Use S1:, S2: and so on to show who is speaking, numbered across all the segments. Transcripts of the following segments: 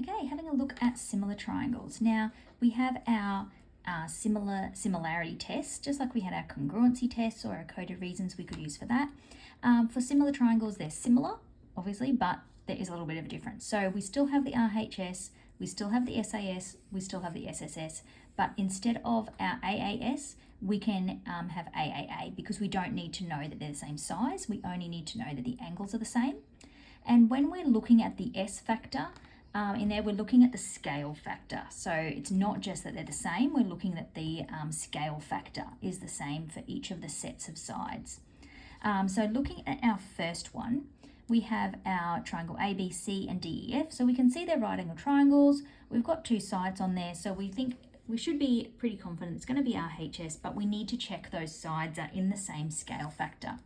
S1: Okay, having a look at similar triangles. Now we have our similarity test, just like we had our congruency tests or our coded reasons we could use for that. For similar triangles, they're similar, obviously, but there is a little bit of a difference. So we still have the RHS, we still have the SAS, we still have the SSS, but instead of our AAS, we can have AAA because we don't need to know that they're the same size. We only need to know that the angles are the same. And when we're looking at the S factor, in there, we're looking at the scale factor. So it's not just that they're the same, we're looking at the scale factor is the same for each of the sets of sides. So looking at our first one, we have our triangle ABC and DEF. So we can see they're right angle triangles. We've got two sides on there, so we think we should be pretty confident it's going to be RHS, but we need to check those sides are in the same scale factor.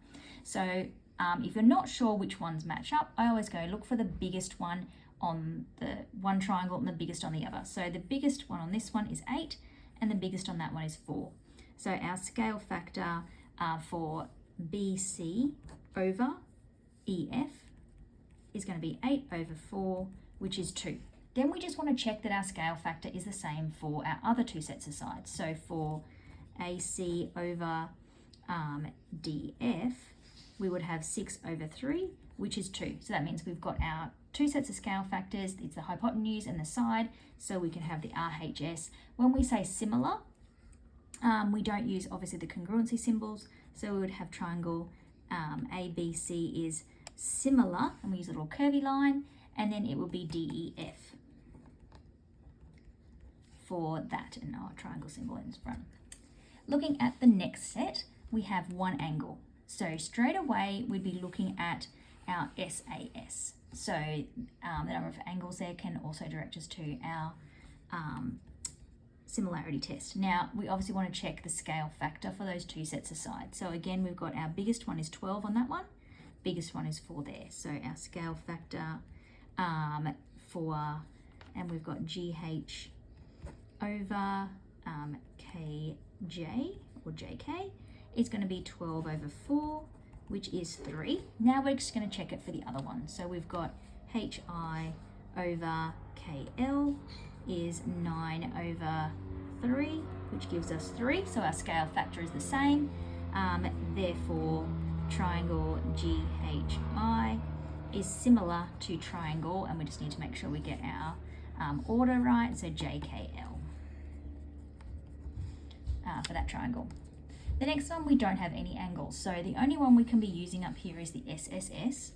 S1: So if you're not sure which ones match up, I always go look for the biggest one on the one triangle and the biggest on the other. So the biggest one on this one is 8 and the biggest on that one is 4. So our scale factor for BC over EF is going to be 8 over 4, which is 2. Then we just want to check that our scale factor is the same for our other two sets of sides. So for AC over DF, we would have 6 over 3, which is 2. So that means we've got our two sets of scale factors. It's the hypotenuse and the side, so we can have the RHS. When we say similar, we don't use obviously the congruency symbols, so we would have triangle ABC is similar, and we use a little curvy line, and then it will be DEF for that, and our triangle symbol in front. Looking at the next set, we have one angle. So straight away, we'd be looking at our SAS. So the number of angles there can also direct us to our similarity test. Now, we obviously want to check the scale factor for those two sets of sides. So again, we've got our biggest one is 12 on that one, biggest one is 4 there. So our scale factor and we've got GH over KJ or JK is going to be 12 over 4, which is 3. Now we're just going to check it for the other one. So we've got HI over KL is 9 over 3, which gives us 3. So our scale factor is the same. Therefore, triangle GHI is similar to triangle, and we just need to make sure we get our order right. So JKL for that triangle. The next one, we don't have any angles. So the only one we can be using up here is the SSS.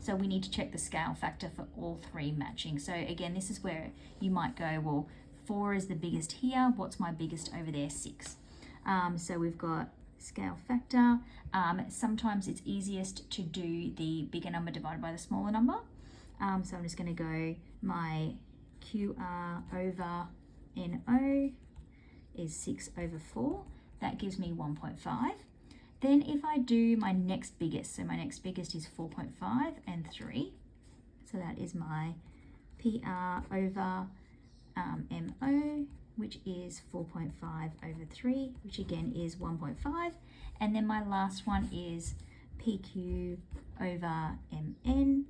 S1: So we need to check the scale factor for all three matching. So again, this is where you might go, well, 4 is the biggest here. What's my biggest over there? 6. So we've got scale factor. Sometimes it's easiest to do the bigger number divided by the smaller number. So I'm just going to go my QR over NO is 6 over 4. That gives me 1.5. Then if I do my next biggest, so my next biggest is 4.5 and 3. So that is my PR over MO, which is 4.5 over 3, which again is 1.5. And then my last one is PQ over MN,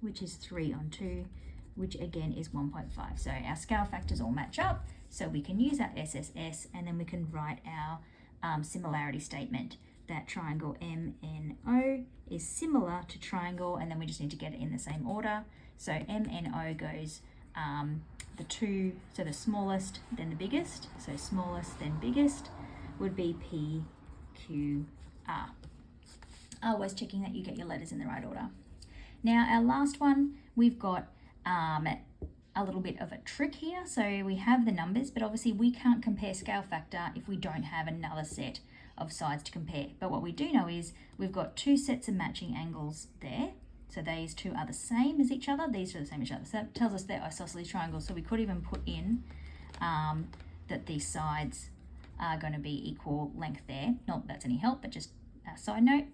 S1: which is 3 on 2, which again is 1.5. So our scale factors all match up, so we can use our SSS, and then we can write our similarity statement that triangle MNO is similar to triangle, and then we just need to get it in the same order. So MNO goes the 2, so the smallest, then the biggest. So smallest, then biggest would be PQR. Always checking that you get your letters in the right order. Now our last one, we've got a little bit of a trick here. So we have the numbers, but obviously we can't compare scale factor if we don't have another set of sides to compare. But what we do know is we've got 2 sets of matching angles there. So these two are the same as each other. These are the same as each other. So that tells us they're isosceles triangles. So we could even put in that these sides are going to be equal length there. Not that that's any help, but just a side note.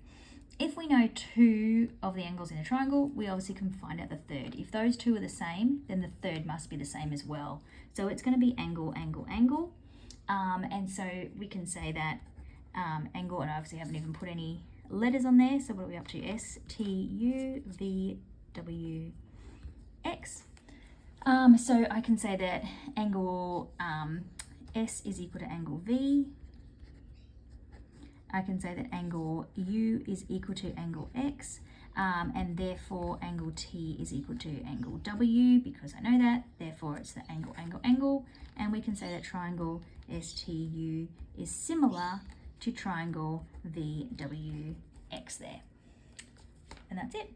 S1: If we know 2 of the angles in a triangle, we obviously can find out the third. If those 2 are the same, then the third must be the same as well. So it's going to be angle, angle, angle. And so we can say that angle, and I obviously haven't even put any letters on there. So what are we up to? S, T, U, V, W, X. So I can say that angle S is equal to angle V. I can say that angle U is equal to angle X, and therefore angle T is equal to angle W, because I know that, therefore it's the angle, angle, angle, and we can say that triangle STU is similar to triangle VWX there. And that's it.